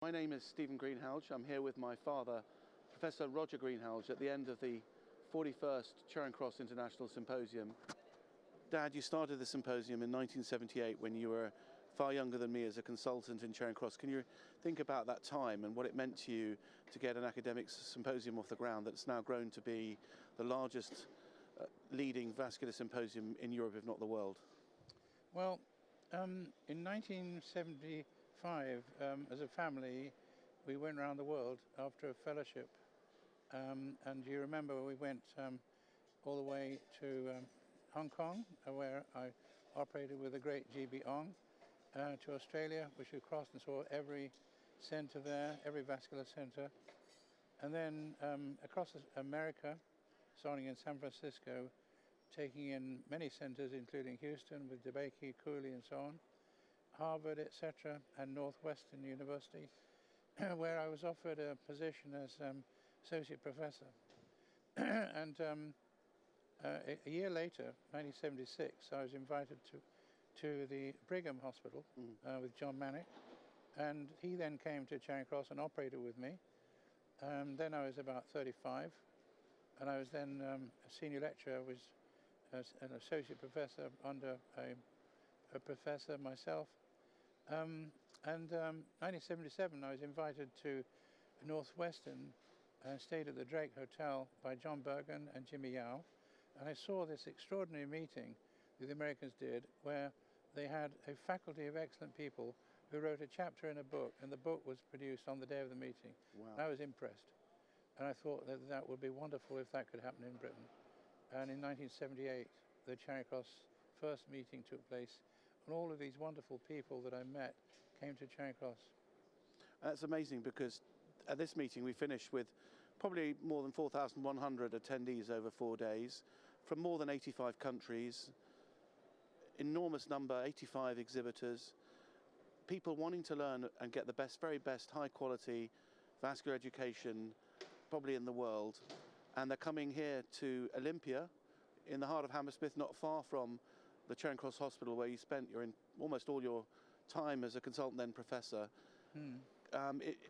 My name is Stephen Greenhalgh. I'm here with my father, Professor Roger Greenhalgh, at the end of the 41st Charing Cross International Symposium. Dad, you started the symposium in 1978 when you were far younger than me as a consultant in Charing Cross. Can you think about that time and what it meant to you to get an academic symposium off the ground that's now grown to be the largest leading vascular symposium in Europe, if not the world? Well, in 1975, as a family, we went around the world after a fellowship. And you remember we went all the way to Hong Kong, where I operated with the great GB Ong, to Australia, which we crossed and saw every centre there, every vascular centre. And then across America, starting in San Francisco, taking in many centres, including Houston with DeBakey, Cooley and so on, Harvard, etc., and Northwestern University, where I was offered a position as associate professor. And a year later, 1976, I was invited to the Brigham Hospital with John Manick, and he then came to Charing Cross and operated with me. Then I was about 35, and I was then a senior lecturer. I was an associate professor under a professor myself. And 1977, I was invited to Northwestern and stayed at the Drake Hotel by John Bergen and Jimmy Yao. And I saw this extraordinary meeting that the Americans did, where they had a faculty of excellent people who wrote a chapter in a book, and the book was produced on the day of the meeting. Wow. And I was impressed. And I thought that that would be wonderful if that could happen in Britain. And in 1978, the Charing Cross first meeting took place, and all of these wonderful people that I met came to Charing Cross. That's amazing, because at this meeting we finished with probably more than 4,100 attendees over 4 days from more than 85 countries, enormous number, 85 exhibitors, people wanting to learn and get the best, very best, high quality vascular education probably in the world. And they're coming here to Olympia in the heart of Hammersmith, not far from the Charing Cross Hospital, where you spent almost all your time as a consultant, then professor.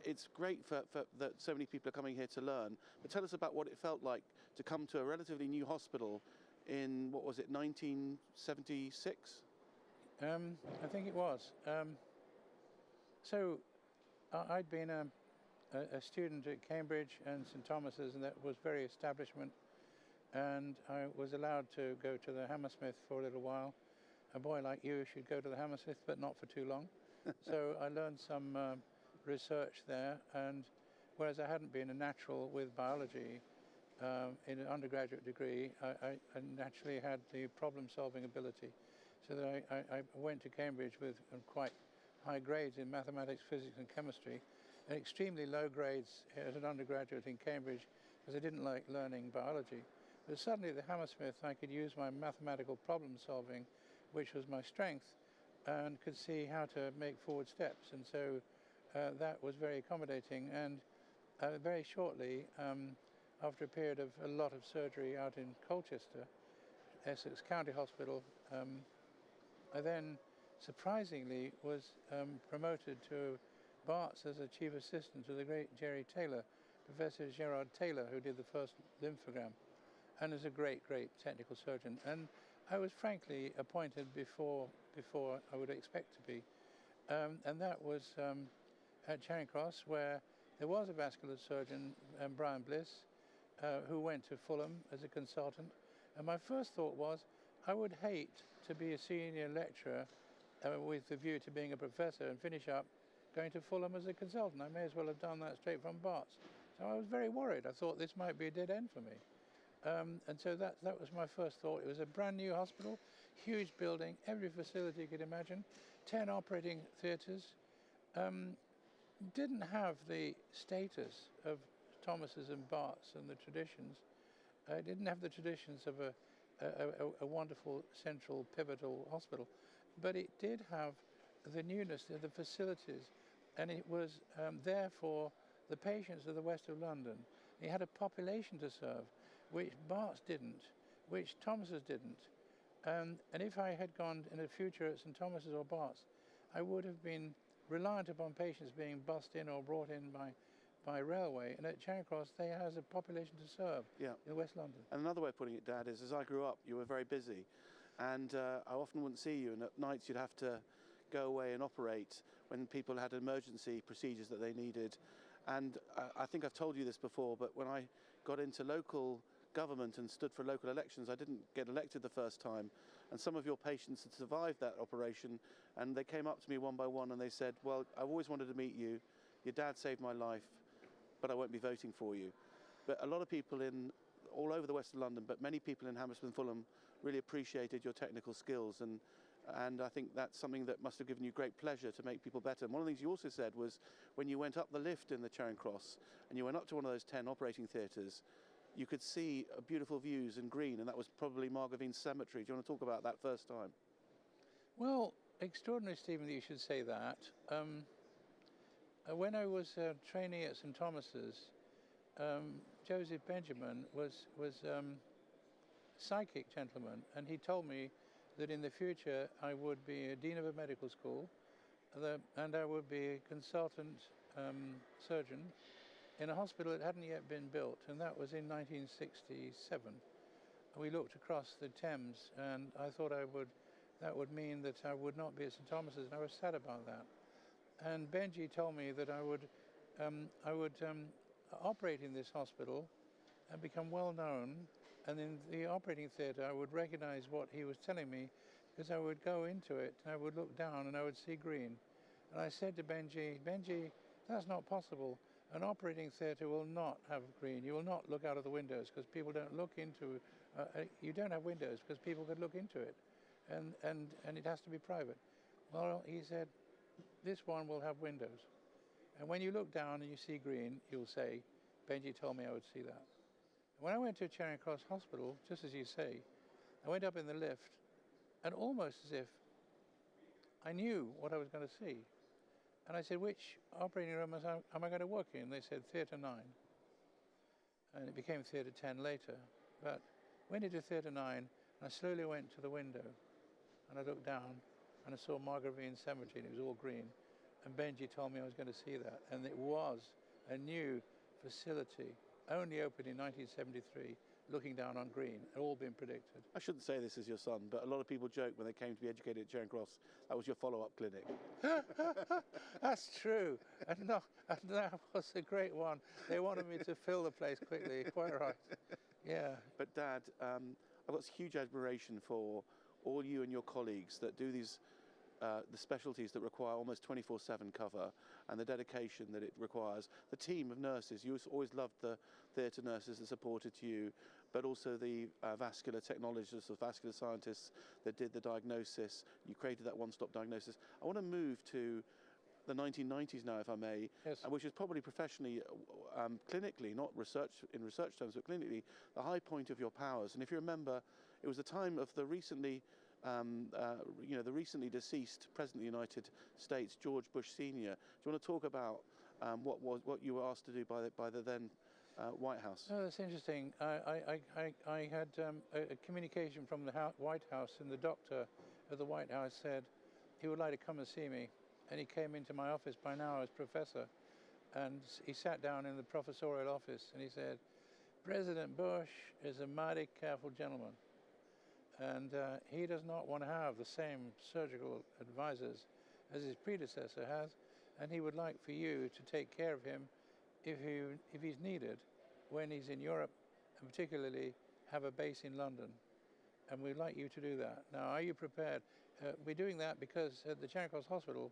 It's great that so many people are coming here to learn. But tell us about what it felt like to come to a relatively new hospital in, what was it, 1976? I think it was. So I'd been a student at Cambridge and St Thomas's, and that was very establishment. And I was allowed to go to the Hammersmith for a little while. A boy like you should go to the Hammersmith, but not for too long. So I learned some research there, and whereas I hadn't been a natural with biology in an undergraduate degree, I naturally had the problem-solving ability. So that I went to Cambridge with quite high grades in mathematics, physics and chemistry, and extremely low grades as an undergraduate in Cambridge because I didn't like learning biology. But suddenly at the Hammersmith I could use my mathematical problem solving, which was my strength, and could see how to make forward steps. And so that was very accommodating. And very shortly, after a period of a lot of surgery out in Colchester, Essex County Hospital, I then surprisingly was promoted to Barts as a chief assistant to the great Jerry Taylor, Professor Gerard Taylor, who did the first lymphogram, and is a great, great technical surgeon. And I was frankly appointed before I would expect to be. And that was at Charing Cross, where there was a vascular surgeon, Brian Bliss, who went to Fulham as a consultant. And my first thought was, I would hate to be a senior lecturer with the view to being a professor and finish up going to Fulham as a consultant. I may as well have done that straight from Barts. So I was very worried. I thought this might be a dead end for me. And so that was my first thought. It was a brand new hospital, huge building, every facility you could imagine, 10 operating theatres. Didn't have the status of Thomas's and Barts and the traditions. It didn't have the traditions of a wonderful central pivotal hospital, but it did have the newness of the facilities, and it was there for the patients of the west of London. It had a population to serve, which Barts didn't, which Thomas's didn't. And if I had gone in the future at St Thomas's or Barts, I would have been reliant upon patients being bussed in or brought in by railway. And at Charing Cross, they has a population to serve in West London. And another way of putting it, Dad, is as I grew up, you were very busy. And I often wouldn't see you. And at nights, you'd have to go away and operate when people had emergency procedures that they needed. And I think I've told you this before, but when I got into local government and stood for local elections, I didn't get elected the first time. And some of your patients had survived that operation, and they came up to me one by one and they said, well, I've always wanted to meet you. Your dad saved my life, but I won't be voting for you. But a lot of people all over the west of London, but many people in Hammersmith and Fulham really appreciated your technical skills, and I think that's something that must have given you great pleasure to make people better. And one of the things you also said was when you went up the lift in the Charing Cross and you went up to one of those 10 operating theatres, you could see beautiful views in green, and that was probably Margravine Cemetery. Do you want to talk about that first time? Well, extraordinary, Stephen, that you should say that. When I was training at St Thomas's, Joseph Benjamin was a psychic gentleman, and he told me that in the future I would be a dean of a medical school, and I would be a consultant surgeon in a hospital that hadn't yet been built, and that was in 1967. We looked across the Thames, and I thought that would mean that I would not be at St Thomas's, and I was sad about that. And Benji told me that I would operate in this hospital and become well known, and in the operating theatre I would recognize what he was telling me, because I would go into it and I would look down and I would see green. And I said to Benji, that's not possible. An operating theatre will not have green. You will not look out of the windows, because people don't look into you don't have windows because people could look into it, and it has to be private. Well, he said, this one will have windows, and when you look down and you see green, you'll say, Benji told me I would see that. When I went to Charing Cross Hospital, just as you say, I went up in the lift, and almost as if I knew what I was going to see. And I said, which operating room am I going to work in? They said, Theatre 9. And it became Theatre 10 later. But went into Theatre 9, and I slowly went to the window, and I looked down, and I saw Margravine Cemetery, and it was all green. And Benji told me I was going to see that. And it was a new facility, only opened in 1973, looking down on green, all been predicted. I shouldn't say this as your son, but a lot of people joke when they came to be educated at Charing Cross, that was your follow-up clinic. That's true. And that was a great one. They wanted me to fill the place quickly, quite right. Yeah. But Dad, I've got huge admiration for all you and your colleagues that do these the specialties that require almost 24/7 cover, and the dedication that it requires. The team of nurses, you always loved the theatre nurses that supported you, but also the vascular technologists or vascular scientists that did the diagnosis. You created that one-stop diagnosis. I want to move to the 1990s now, if I may, yes. Which is probably professionally, clinically, not in research terms, but clinically, the high point of your powers. And if you remember, it was the time of the recently the recently deceased President of the United States, George Bush Sr. Do you want to talk about what you were asked to do by the then White House? Oh, that's interesting. I had a communication from the White House, and the doctor at the White House said he would like to come and see me. And he came into my office. By now I was professor, and he sat down in the professorial office, and he said, President Bush is a mighty careful gentleman. And he does not want to have the same surgical advisors as his predecessor has, and he would like for you to take care of him if he's needed when he's in Europe, and particularly have a base in London. And we'd like you to do that. Now, are you prepared? We're doing that because at the Charing Cross Hospital,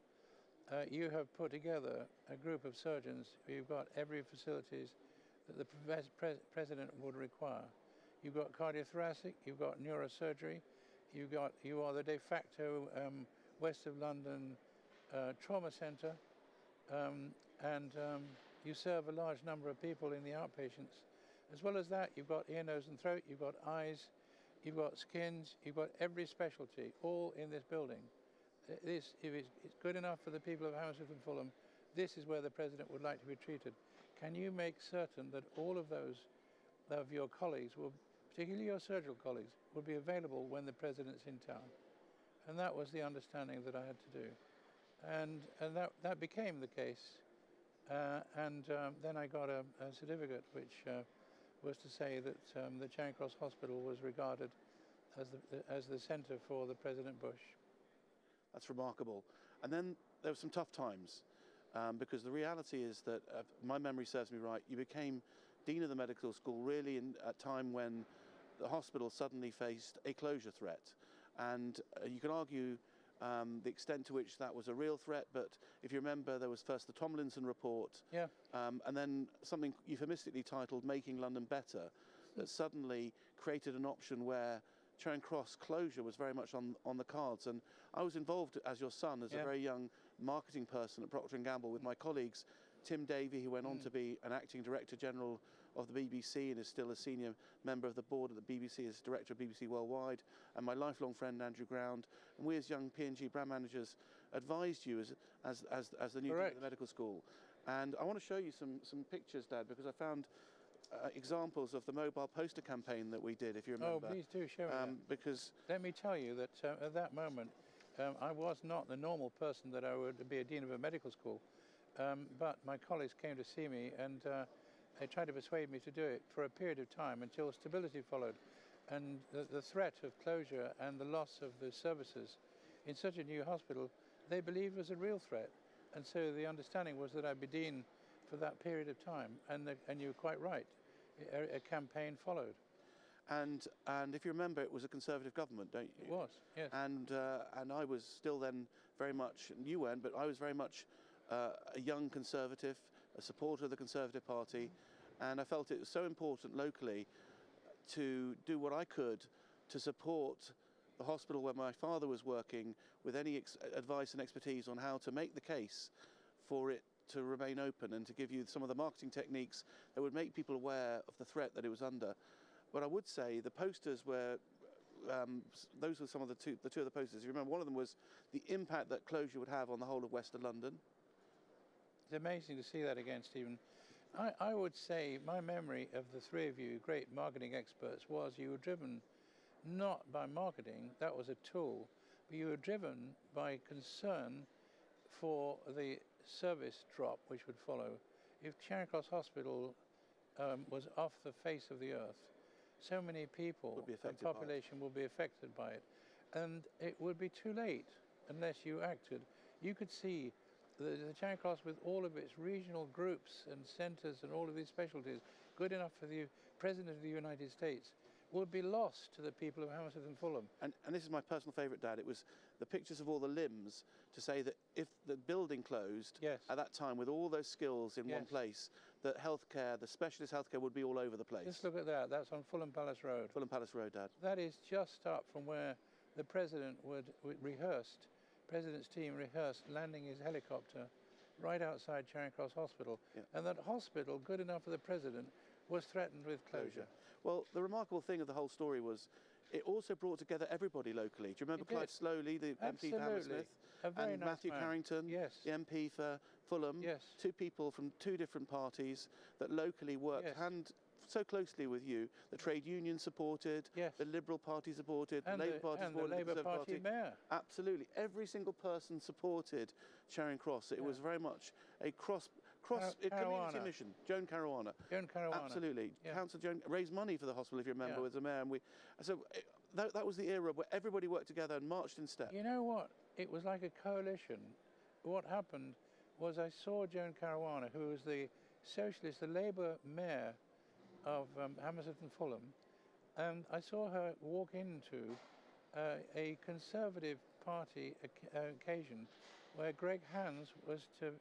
you have put together a group of surgeons. You've got every facilities that the president would require. You've got cardiothoracic, you've got neurosurgery, you are the de facto West of London trauma centre, and you serve a large number of people in the outpatients. As well as that, you've got ear, nose and throat, you've got eyes, you've got skins, you've got every specialty, all in this building. If it's good enough for the people of Hammersmith and Fulham, this is where the President would like to be treated. Can you make certain that all of those of your colleagues, particularly your surgical colleagues, will be available when the President's in town? And that was the understanding that I had to do. and that became the case. Then I got a certificate which was to say that the Charing Cross Hospital was regarded as the centre for the President Bush. That's remarkable. And then there were some tough times, because the reality is that, my memory serves me right, you became Dean of the Medical School really in a time when the hospital suddenly faced a closure threat. And you can argue the extent to which that was a real threat, but if you remember, there was first the Tomlinson report, and then something euphemistically titled Making London Better, that suddenly created an option where Charing Cross closure was very much on the cards. And I was involved as your son, as a very young marketing person at Procter & Gamble with my colleagues, Tim Davey, who went on to be an acting Director General of the BBC and is still a senior member of the board at the BBC as Director of BBC Worldwide, and my lifelong friend Andrew Ground. And we as young P&G brand managers advised you as the new Dean of the Medical School. And I want to show you some pictures, Dad, because I found examples of the mobile poster campaign that we did, if you remember. Oh, please do show me that. Because let me tell you that at that moment, I was not the normal person that I would be a Dean of a medical school, but my colleagues came to see me and they tried to persuade me to do it for a period of time until stability followed. And the threat of closure and the loss of the services in such a new hospital, they believed was a real threat. And so the understanding was that I'd be Dean for that period of time. And you were quite right. A campaign followed. And if you remember, it was a Conservative government, don't you? It was, yes. And I was still then very much, and you weren't, but I was very much a young Conservative, a supporter of the Conservative Party, and I felt it was so important locally to do what I could to support the hospital where my father was working with any advice and expertise on how to make the case for it to remain open and to give you some of the marketing techniques that would make people aware of the threat that it was under. But I would say the posters were, those were some of the two of the posters. You remember one of them was the impact that closure would have on the whole of Western London. It's amazing to see that again, Stephen. I would say my memory of the three of you, great marketing experts, was you were driven not by marketing, that was a tool, but you were driven by concern for the service drop which would follow. If Charing Cross Hospital was off the face of the earth, so many people and population will be affected by it. And it would be too late unless you acted. You could see the Charing Cross with all of its regional groups and centres and all of these specialties, good enough for the President of the United States, would be lost to the people of Hammersmith and Fulham. And this is my personal favourite, Dad. It was the pictures of all the limbs to say that if the building closed at that time with all those skills in one place, that healthcare, the specialist healthcare would be all over the place. Just look at that. That's on Fulham Palace Road. Fulham Palace Road, Dad. That is just up from where the President would President's team rehearsed landing his helicopter right outside Charing Cross Hospital. And that hospital, good enough for the President, was threatened with closure. Well, the remarkable thing of the whole story was it also brought together everybody locally. Do you remember Clive Slowly, the MP for Hammersmith, and Matthew Carrington, the MP for Fulham? Two people from two different parties that locally worked so closely with you. The trade union supported, the Liberal Party supported, the Labour Party supported, the Labour Party mayor. Absolutely, every single person supported Charing Cross. It was very much a cross community mission. Joan Caruana. Absolutely. Councillor Joan raised money for the hospital, if you remember, as a mayor. And so that was the era where everybody worked together and marched in step. You know what? It was like a coalition. What happened was I saw Joan Caruana, who was the socialist, the Labour mayor of Hammersmith and Fulham, and I saw her walk into a Conservative Party occasion where Greg Hands was to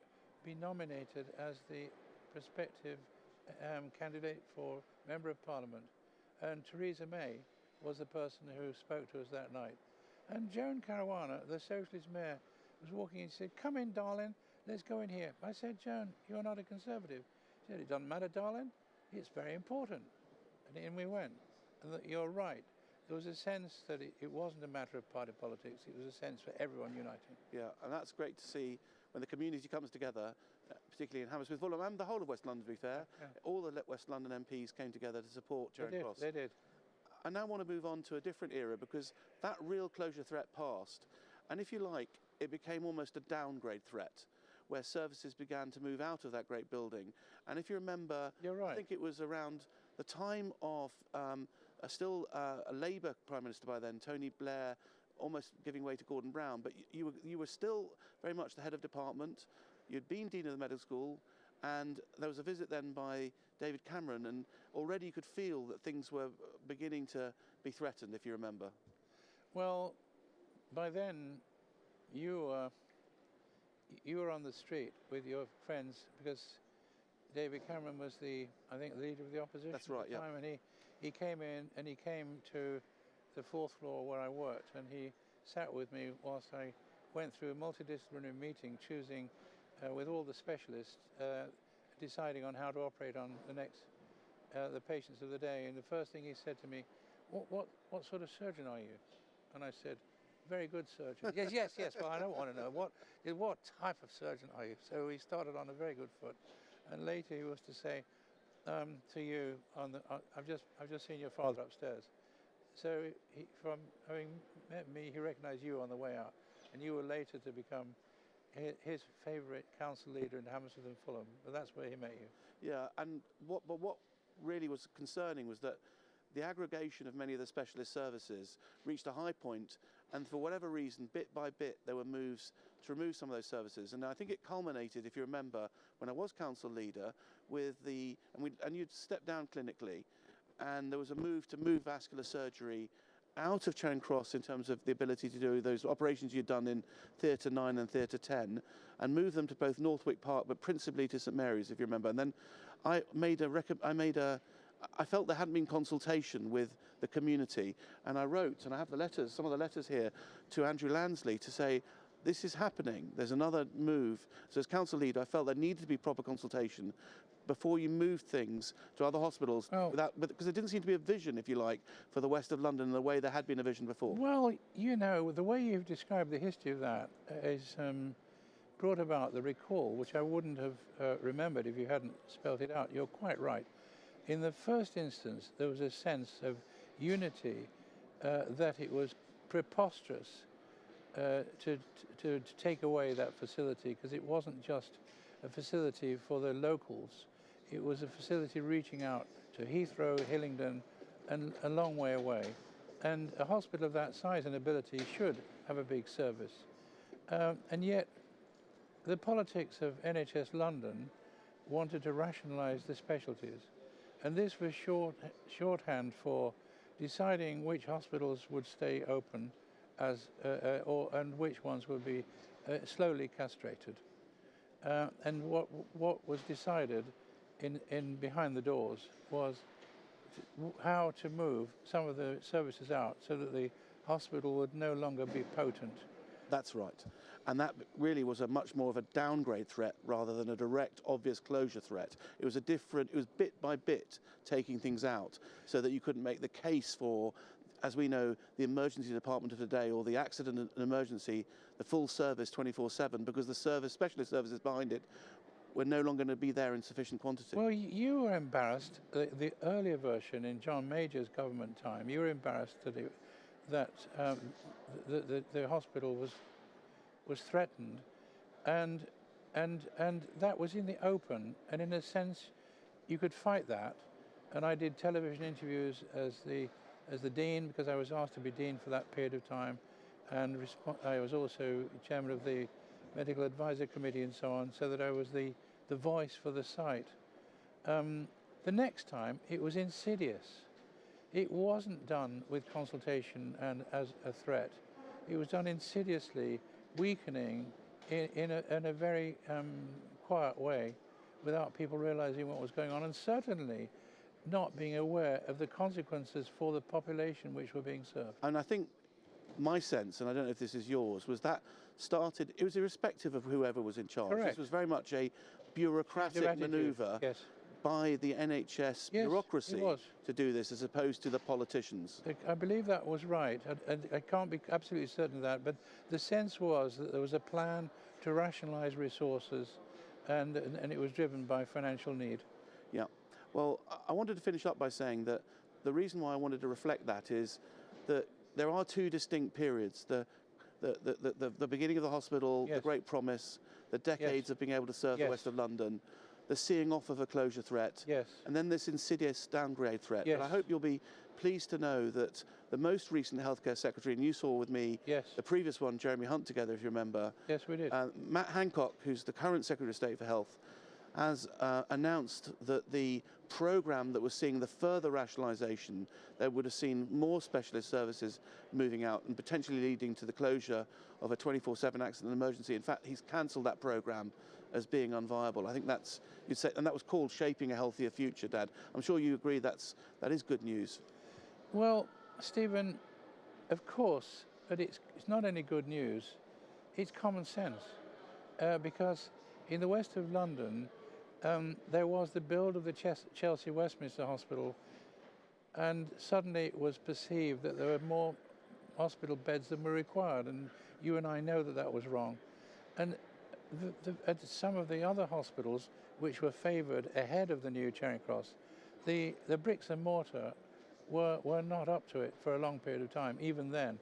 be nominated as the prospective candidate for Member of Parliament, and Theresa May was the person who spoke to us that night. And Joan Caruana, the socialist mayor, was walking in and said, "Come in, darling, let's go in here." I said, "Joan, you're not a Conservative." She said, "It doesn't matter, darling, it's very important." And in we went. And you're right. There was a sense that it wasn't a matter of party politics, it was a sense for everyone uniting. Yeah, and that's great to see when the community comes together, particularly in Hammersmith, Fulham, and the whole of West London, to be fair. All the West London MPs came together to support Charing Cross. They did. I now want to move on to a different era, because that real closure threat passed. And if you like, it became almost a downgrade threat, where services began to move out of that great building. And if you remember, You're right. I think it was around the time of a Labour Prime Minister by then, Tony Blair, almost giving way to Gordon Brown, but you were still very much the head of department. You'd been Dean of the Medical School, and there was a visit then by David Cameron, and already you could feel that things were beginning to be threatened, if you remember. Well, by then, you were on the street with your friends, because David Cameron was I think, the leader of the opposition. That's right, at the time, and he came in, and he came to the 4th floor where I worked, and he sat with me whilst I went through a multidisciplinary meeting, choosing with all the specialists, deciding on how to operate on the patients of the day. And the first thing he said to me, what sort of surgeon are you? And I said, very good surgeon. yes, but I don't want to know. What type of surgeon are you? So he started on a very good foot. And later he was to say to you, I've just seen your father upstairs. So from having met me, he recognized you on the way out. And you were later to become his favourite council leader in Hammersmith and Fulham, but that's where he met you. Yeah, and what really was concerning was that the aggregation of many of the specialist services reached a high point, and for whatever reason, bit by bit, there were moves to remove some of those services. And I think it culminated, if you remember, when I was council leader, with and you'd step down clinically, and there was a move to move vascular surgery out of Charing Cross in terms of the ability to do those operations you'd done in Theatre 9 and Theatre 10, and move them to both Northwick Park, but principally to St Mary's, if you remember. And then I felt there hadn't been consultation with the community, and I wrote, and I have the letters, some of the letters here, to Andrew Lansley to say, this is happening, there's another move. So as council leader, I felt there needed to be proper consultation before you move things to other hospitals, because there didn't seem to be a vision, if you like, for the west of London in the way there had been a vision before. Well, you know, the way you've described the history of that is brought about the recall, which I wouldn't have remembered if you hadn't spelt it out. You're quite right. In the first instance, there was a sense of unity, that it was preposterous to take away that facility, because it wasn't just a facility for the locals. It was a facility reaching out to Heathrow, Hillingdon, and a long way away. And a hospital of that size and ability should have a big service. And yet, the politics of NHS London wanted to rationalise the specialties. And this was shorthand for deciding which hospitals would stay open and which ones would be slowly castrated. And what was decided in behind the doors was how to move some of the services out so that the hospital would no longer be potent. That's right. And that really was a much more of a downgrade threat rather than a direct, obvious closure threat. It was it was bit by bit taking things out so that you couldn't make the case for, as we know, the emergency department of today, or the accident and emergency, the full service 24/7, because the specialist services behind it were no longer going to be there in sufficient quantity. Well, you were embarrassed. The earlier version in John Major's government time, you were embarrassed that the hospital was threatened, and that was in the open, and in a sense, you could fight that. And I did television interviews as the dean, because I was asked to be dean for that period of time, and I was also chairman of the medical advisor committee and so on, so that I was the voice for the site. The next time, it was insidious. It wasn't done with consultation and as a threat. It was done insidiously, weakening in a very quiet way, without people realizing what was going on, and certainly not being aware of the consequences for the population which were being served. And I think my sense, and I don't know if this is yours, was that it was irrespective of whoever was in charge. Correct. This was very much a bureaucratic manoeuvre by the NHS bureaucracy to do this, as opposed to the politicians. I believe that was right. I can't be absolutely certain of that, but the sense was that there was a plan to rationalise resources, and it was driven by financial need. Yeah. Well, I wanted to finish up by saying that the reason why I wanted to reflect that is that there are two distinct periods. The the beginning of the hospital, Yes. the great promise, the decades Yes. of being able to serve the Yes. west of London, the seeing off of a closure threat, Yes. and then this insidious downgrade threat. Yes. But I hope you'll be pleased to know that the most recent healthcare secretary, and you saw with me Yes. the previous one, Jeremy Hunt, together, if you remember, Yes, we did. Matt Hancock, who's the current Secretary of State for Health, has announced that the programme that was seeing the further rationalisation, that would have seen more specialist services moving out and potentially leading to the closure of a 24/7 accident and emergency. In fact, he's cancelled that programme as being unviable. I think that's, you'd say, and that was called Shaping a Healthier Future, Dad. I'm sure you agree that is good news. Well, Stephen, of course, but it's not only good news, it's common sense. Because in the west of London, there was the build of the Chelsea Westminster Hospital, and suddenly it was perceived that there were more hospital beds than were required, and you and I know that that was wrong. And at some of the other hospitals which were favoured ahead of the new Charing Cross, the bricks and mortar were not up to it for a long period of time, even then.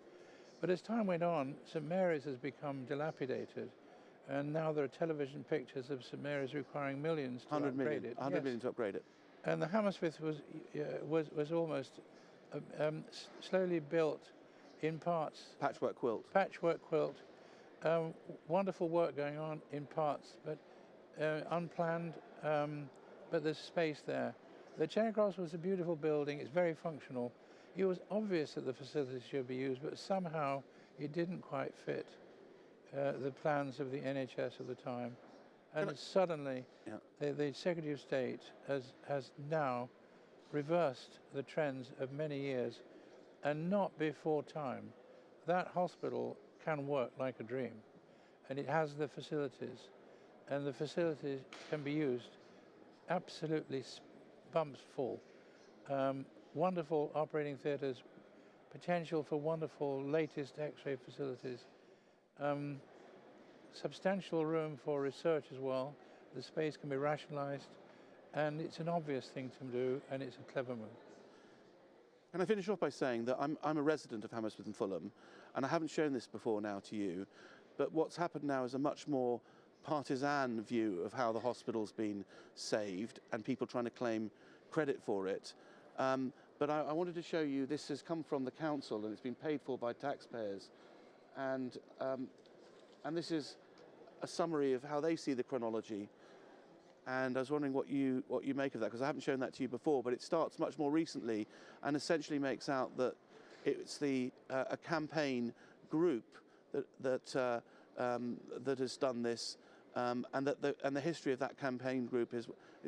But as time went on, St Mary's has become dilapidated, and now there are television pictures of St Mary's requiring millions to upgrade it. 100 million to upgrade it. And the Hammersmith was almost slowly built in parts. Patchwork quilt. Patchwork quilt. Wonderful work going on in parts, but unplanned, but there's space there. The Charing Cross was a beautiful building. It's very functional. It was obvious that the facilities should be used, but somehow it didn't quite fit the plans of the NHS at the time. And suddenly, the Secretary of State has now reversed the trends of many years, and not before time. That hospital can work like a dream, and it has the facilities, and the facilities can be used absolutely bumps full. Wonderful operating theatres, potential for wonderful latest X-ray facilities, substantial room for research as well. The space can be rationalised, and it's an obvious thing to do, and it's a clever move. Can I finish off by saying that I'm a resident of Hammersmith and Fulham, and I haven't shown this before now to you, but what's happened now is a much more partisan view of how the hospital's been saved and people trying to claim credit for it. But I wanted to show you, this has come from the council and it's been paid for by taxpayers. And this is a summary of how they see the chronology. And I was wondering what you make of that, because I haven't shown that to you before, but it starts much more recently and essentially makes out that it's a campaign group that has done this, and the history of that campaign group is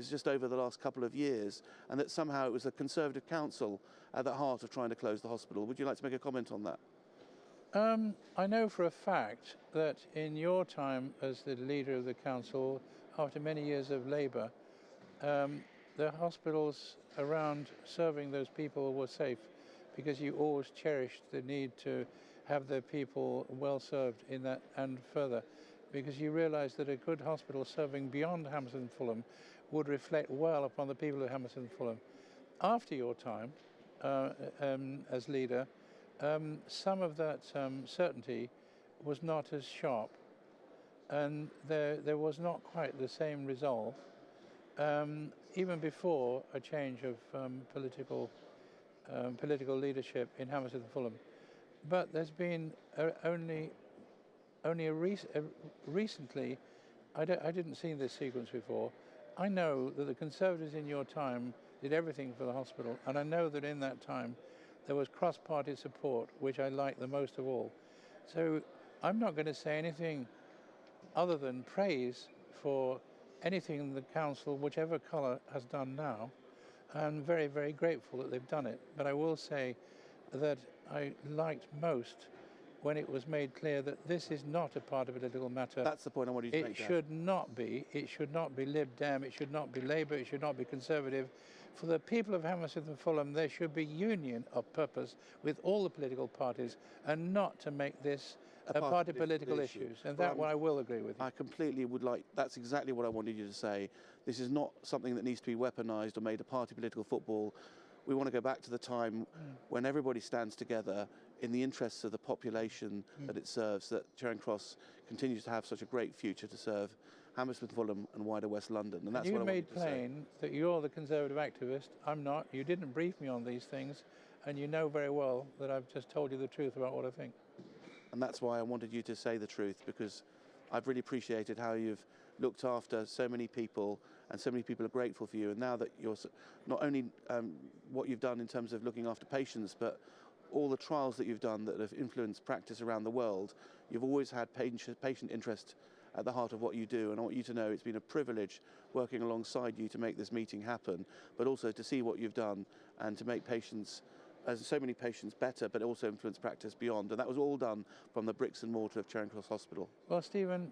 just over the last couple of years, and that somehow it was the Conservative Council at the heart of trying to close the hospital. Would you like to make a comment on that? I know for a fact that in your time as the leader of the council, after many years of Labour, the hospitals around serving those people were safe, because you always cherished the need to have the people well served in that and further, because you realised that a good hospital serving beyond Hammersmith and Fulham would reflect well upon the people of Hammersmith and Fulham. After your time as leader, some of that certainty was not as sharp, and there was not quite the same resolve, even before a change of political leadership in Hammersmith and Fulham. But there's been only recently, I didn't see this sequence before. I know that the Conservatives in your time did everything for the hospital, and I know that in that time there was cross-party support, which I liked the most of all. So I'm not going to say anything other than praise for anything the council, whichever colour, has done now. I'm very, very grateful that they've done it. But I will say that I liked most when it was made clear that this is not a party political matter. That's the point I wanted you to make. It should not be. It should not be Lib Dem. It should not be Labour. It should not be Conservative. For the people of Hammersmith and Fulham, there should be union of purpose with all the political parties, and not to make this a party political issues. And that one I will agree with you. I completely would like, that's exactly what I wanted you to say. This is not something that needs to be weaponised or made a party political football. We want to go back to the time when everybody stands together in the interests of the population that it serves, that Charing Cross continues to have such a great future to serve Hammersmith, Fulham and wider West London. And that's you what I made wanted to say. plain that you're the Conservative activist. I'm not. You didn't brief me on these things, and you know very well that I've just told you the truth about what I think. And that's why I wanted you to say the truth, because I've really appreciated how you've looked after so many people, and so many people are grateful for you. And now that you're not only what you've done in terms of looking after patients, but all the trials that you've done that have influenced practice around the world, you've always had patient interest at the heart of what you do. And I want you to know it's been a privilege working alongside you to make this meeting happen, but also to see what you've done and to make patients, so many patients, better, but also influence practice beyond. And that was all done from the bricks and mortar of Charing Cross Hospital. Well, Stephen,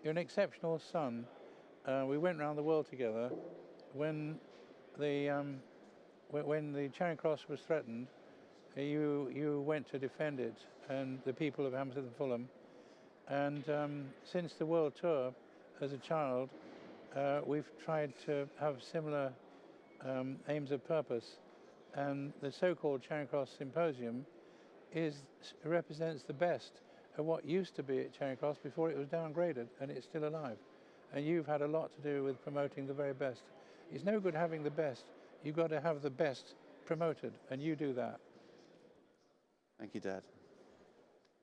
you're an exceptional son. We went around the world together. When the Charing Cross was threatened, you went to defend it and the people of Hammersmith and Fulham. And since the world tour, as a child, we've tried to have similar aims of purpose. And the so-called Charing Cross Symposium represents the best of what used to be at Charing Cross before it was downgraded, and it's still alive. And you've had a lot to do with promoting the very best. It's no good having the best. You've got to have the best promoted, and you do that. Thank you, Dad.